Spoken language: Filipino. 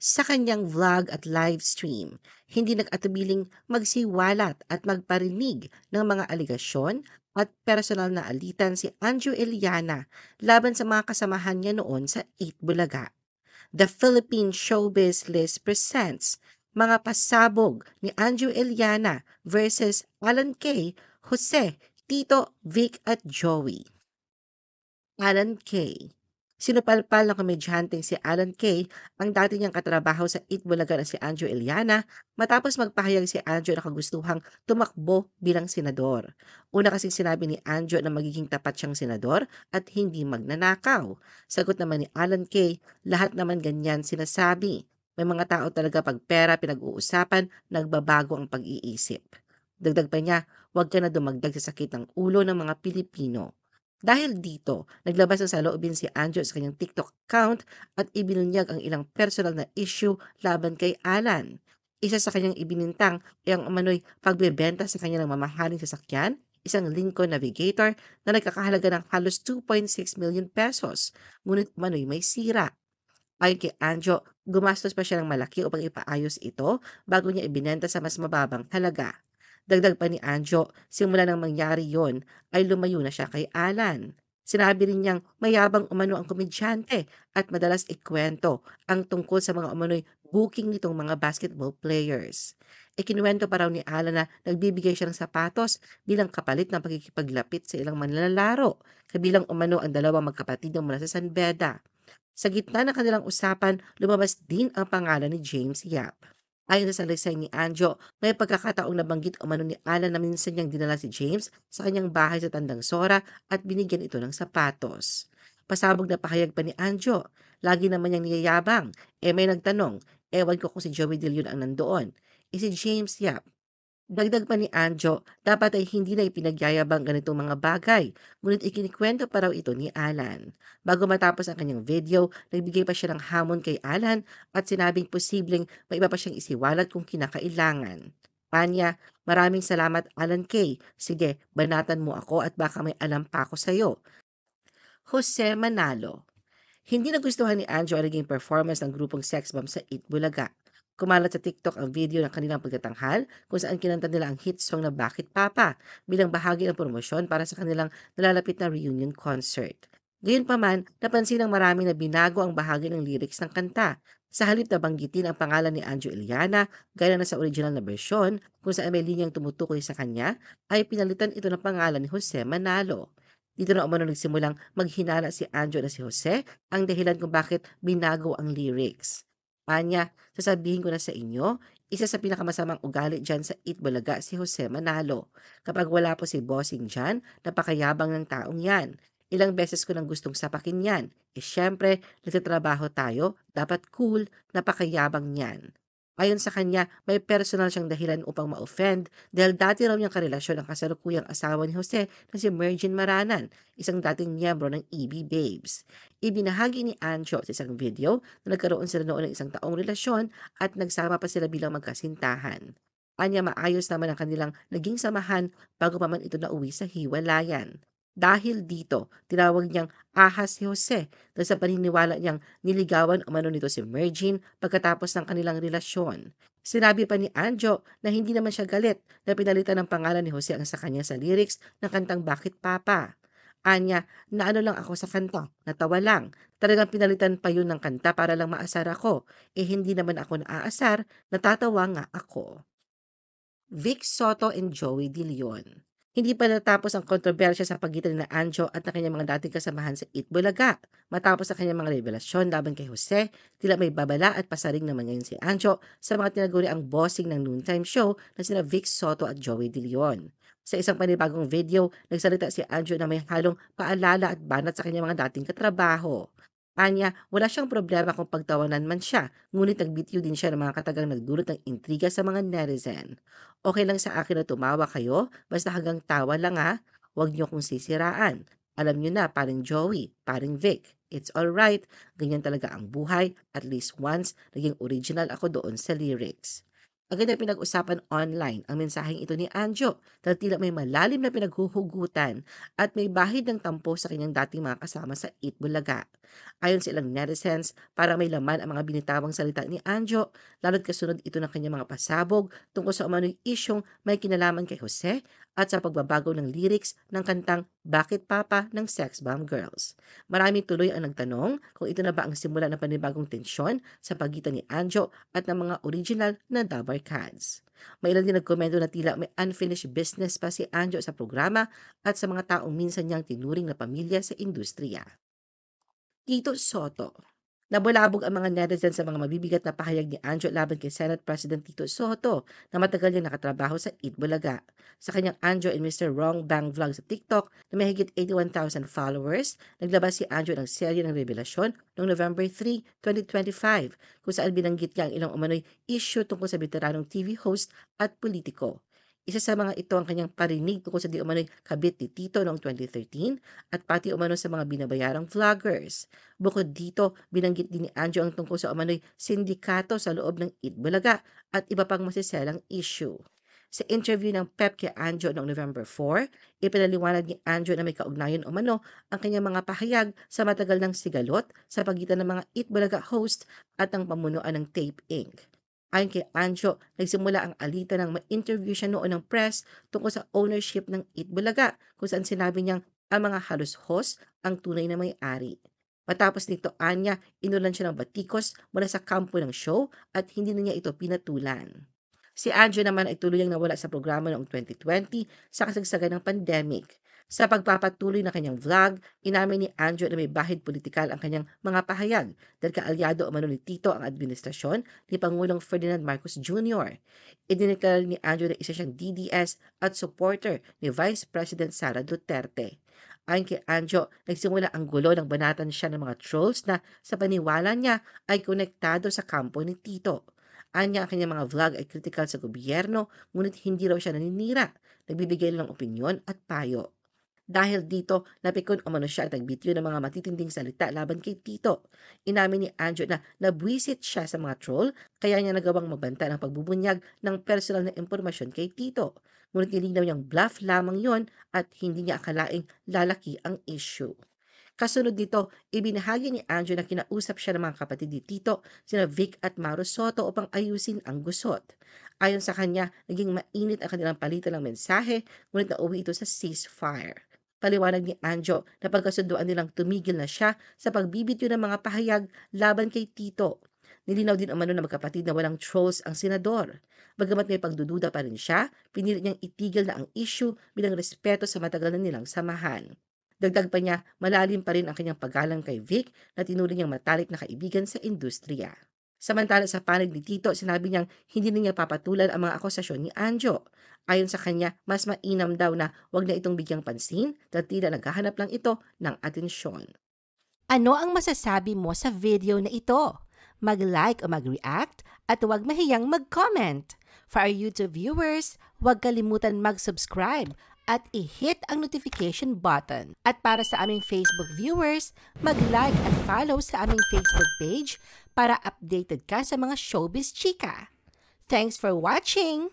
Sa kanyang vlog at live stream, hindi nag-atubiling magsiwalat at magparinig ng mga aligasyon at personal na alitan si Anjo Eliana laban sa mga kasamahan niya noon sa 8 Bulaga. The Philippine Showbiz List presents mga pasabog ni Anjo Eliana versus Alan Kay, Jose, Tito, Vic at Joey. Alan Kay. Sinupalpal ng komedyanteng si Alan Kay ang dati niyang katrabaho sa Eat Bulaga na si Anjo Eliana matapos magpahayag si Anjo na kagustuhang tumakbo bilang senador. Una kasing sinabi ni Anjo na magiging tapat siyang senador at hindi magnanakaw. Sagot naman ni Alan Kay, lahat naman ganyan sinasabi. May mga tao talaga pag pera pinag-uusapan, nagbabago ang pag-iisip. Dagdag pa niya, huwag ka na dumagdag sa sakit ng ulo ng mga Pilipino. Dahil dito, naglabas ng saloobin si Anjo sa kanyang TikTok account at ibinunyag ang ilang personal na issue laban kay Alan. Isa sa kanyang ibinintang ay ang umano'y pagbebenta sa kanyang mamahaling sasakyan, isang Lincoln Navigator na nagkakahalaga ng halos 2.6 million pesos, ngunit umano'y may sira. Ayon kay Anjo, gumastos pa siya ng malaki upang ipaayos ito bago niya ibinenta sa mas mababang halaga. Dagdag pa ni Anjo, simula nang mangyari yon ay lumayo na siya kay Alan. Sinabi rin niyang mayabang umano ang komedyante at madalas ikwento ang tungkol sa mga umano'y booking nitong mga basketball players. Ikinuwento pa raw ni Alan na nagbibigay siya ng sapatos bilang kapalit ng pagkikipaglapit sa ilang manlalaro, kabilang umano ang dalawang magkapatid na mula sa San Beda. Sa gitna ng kanilang usapan, lumabas din ang pangalan ni James Yap. Ayon sa salaysay ni Anjo, may pagkakataong nabanggit umano ni Alan na minsan niyang dinala si James sa kanyang bahay sa Tandang Sora at binigyan ito ng sapatos. Pasabog na pahayag pa ni Anjo, lagi naman niyang niyayabang. May nagtanong, ewan ko kung si Joey De Leon ang nandoon. Si James Yap. Dagdag pa ni Anjo, dapat ay hindi na ipinagyayabang ganitong mga bagay, ngunit ikinikwento pa raw ito ni Alan. Bago matapos ang kanyang video, nagbigay pa siya ng hamon kay Alan at sinabing posibleng may iba pa siyang isiwalat kung kinakailangan. Panya, maraming salamat Alan Kay. Sige, banatan mo ako at baka may alam pa ako sa'yo. Jose Manalo. Hindi nagustuhan ni Anjo ang naging performance ng grupong Sex Bomb sa Eat Bulaga. Kumalat sa TikTok ang video ng kanilang pagtatanghal kung saan kinanta nila ang hit song na Bakit Papa bilang bahagi ng promosyon para sa kanilang nalalapit na reunion concert. Gayunpaman, napansin ng marami na binago ang bahagi ng lyrics ng kanta. Sa halip na banggitin ang pangalan ni Anjo Eliana, gaya na sa original na bersyon, kung saan may linyang tumutukoy sa kanya, ay pinalitan ito ng pangalan ni Jose Manalo. Dito na umano nagsimulang maghinala si Anjo na si Jose ang dahilan kung bakit binago ang lyrics. Anya, sasabihin ko na sa inyo, isa sa pinakamasamang ugali dyan sa Itbulaga si Jose Manalo. Kapag wala po si Bossing dyan, napakayabang ng taong yan. Ilang beses ko nang gustong sapakin yan. Syempre, nagtatrabaho tayo, dapat cool, napakayabang yan. Ayon sa kanya, may personal siyang dahilan upang ma-offend dahil dati raw niyang karelasyon ang kasalukuyang asawa ni Jose na si Mergin Maranan, isang dating miyembro ng EB Babes. Ibinahagi ni Ancho sa isang video na nagkaroon sila noon ng isang taong relasyon at nagsama pa sila bilang magkasintahan. Anya maayos naman ang kanilang naging samahan bago pa man ito nauwi sa hiwalayan. Dahil dito, tinawag niyang ahas si Jose dahil sa paniniwala niyang niligawan umano nito si Mergin pagkatapos ng kanilang relasyon. Sinabi pa ni Anjo na hindi naman siya galit na pinalitan ng pangalan ni Jose ang sa kanya sa lyrics ng kantang Bakit Papa. Anya, naano lang ako sa kanta, natawa lang. Talagang pinalitan pa yun ng kanta para lang maasar ako. Hindi naman ako naaasar, natatawa nga ako. Vic Soto and Joey De Leon. Hindi pa natapos ang kontrobersya sa pagitan ni Anjo at ng kanyang mga dating kasamahan sa Eat Bulaga. Matapos ang kanyang mga revelasyon laban kay Jose, tila may babala at pasaring naman ngayon si Anjo sa mga tinaguri ang bossing ng noontime show na sina Vic Soto at Joey De Leon. Sa isang panibagong video, nagsalita si Anjo na may halong paalala at banat sa kanyang mga dating katrabaho. Anya, wala siyang problema kung pagtawanan man siya, ngunit nagbitiw din siya ng mga katagang nagdulot ng intriga sa mga netizen. Okay lang sa akin na tumawa kayo, basta hanggang tawa lang ha. Huwag niyo kong sisiraan. Alam niyo na, paring Joey, paring Vic. It's alright, ganyan talaga ang buhay. At least once, naging original ako doon sa lyrics. Agad na pinag-usapan online ang mensaheng ito ni Anjo dahil tila may malalim na pinaghuhugutan at may bahid ng tampo sa kanyang dating mga kasama sa Eat Bulaga. Ayon sa ilang netizens, para may laman ang mga binitawang salita ni Anjo, lalo't kasunod ito ng kanyang mga pasabog tungkol sa umano'y isyong may kinalaman kay Jose at sa pagbabago ng lyrics ng kantang Bakit Papa ng Sex Bomb Girls. Marami tuloy ang nagtanong kung ito na ba ang simula ng panibagong tensyon sa pagitan ni Anjo at ng mga original na Dabar Cats. May ilan din nagkomento na tila may unfinished business pa si Anjo sa programa at sa mga taong minsan niyang tinuring na pamilya sa industriya. Tito Soto. Nabulabog ang mga netizens sa mga mabibigat na pahayag ni Anjo laban kay Senate President Tito Soto na matagal niyang nakatrabaho sa Eat Bulaga. Sa kanyang Anjo and Mr. Wrong Bang vlog sa TikTok na may higit 81,000 followers, naglabas si Anjo ng serye ng revelasyon noong November 3, 2025 kung saan binanggit niya ang ilang umano'y issue tungkol sa veteranong TV host at politiko. Isa sa mga ito ang kanyang parinig tungkol sa di umano'y kabit ni Tito noong 2013 at pati umano sa mga binabayarang vloggers. Bukod dito, binanggit din ni Anjo ang tungkol sa umano'y sindikato sa loob ng Eat Bulaga at iba pang masiselang issue. Sa interview ng Pep kay Anjo noong November 4, ipinaliwanag ni Anjo na may kaugnayan umano ang kanyang mga pahayag sa matagal ng sigalot sa pagitan ng mga Eat Bulaga host at ang pamunuan ng Tape Inc. Ayon kay Anjo, nagsimula ang alitan nang ma-interview siya noon ng press tungkol sa ownership ng Eat Bulaga kung saan sinabi niyang ang mga halos host ang tunay na may-ari. Matapos nito, anya, inulan siya ng batikos mula sa kampo ng show at hindi na niya ito pinatulan. Si Anjo naman ay tuluyang nawala sa programa noong 2020 sa kasagsagan ng pandemic. Sa pagpapatuloy ng kanyang vlog, inamin ni Anjo na may bahid politikal ang kanyang mga pahayag dahil kaalyado umano ni Tito ang administrasyon ni Pangulong Ferdinand Marcos Jr. Idineklara ni Anjo na isa siyang DDS at supporter ni Vice President Sara Duterte. Ayon kay Anjo, nagsimula ang gulo ng banatan siya ng mga trolls na sa paniwala niya ay konektado sa kampo ni Tito. Anya ang kanyang mga vlog ay kritikal sa gobyerno, ngunit hindi raw siya naninira, nagbibigay lang ng opinyon at payo. Dahil dito, napikon umano siya at nagbitiw ng mga matitinding salita laban kay Tito. Inamin ni Anjo na nabwisit siya sa mga troll, kaya niya nagawang magbanta ng pagbubunyag ng personal na impormasyon kay Tito. Ngunit nilinaw niyang bluff lamang yon at hindi niya akalaing lalaki ang issue. Kasunod dito, ibinahagi ni Anjo na kinausap siya ng mga kapatid ni Tito, sina Vic at Maru Soto upang ayusin ang gusot. Ayon sa kanya, naging mainit ang kanilang palitan ng mensahe, ngunit nauwi ito sa ceasefire. Paliwanag ni Anjo na pagkasunduan nilang tumigil na siya sa pagbibityo ng mga pahayag laban kay Tito. Nilinaw din umano na magkapatid na walang trolls ang senador. Bagamat may pagdududa pa rin siya, pinilit niyang itigil na ang issue bilang respeto sa matagal na nilang samahan. Dagdag pa niya, malalim pa rin ang kanyang paggalang kay Vic na tinuring niyang matalik na kaibigan sa industriya. Samantala sa panig ni Tito, sinabi niyang hindi na niya papatulan ang mga akusasyon ni Anjo. Ayon sa kanya, mas mainam daw na wag na itong bigyang pansin dahil tila naghahanap lang ito ng atensyon. Ano ang masasabi mo sa video na ito? Mag-like o mag-react at huwag mahiyang mag-comment. For our YouTube viewers, huwag kalimutan mag-subscribe at i-hit ang notification button. At para sa aming Facebook viewers, mag-like at follow sa aming Facebook page para updated ka sa mga showbiz chika. Thanks for watching!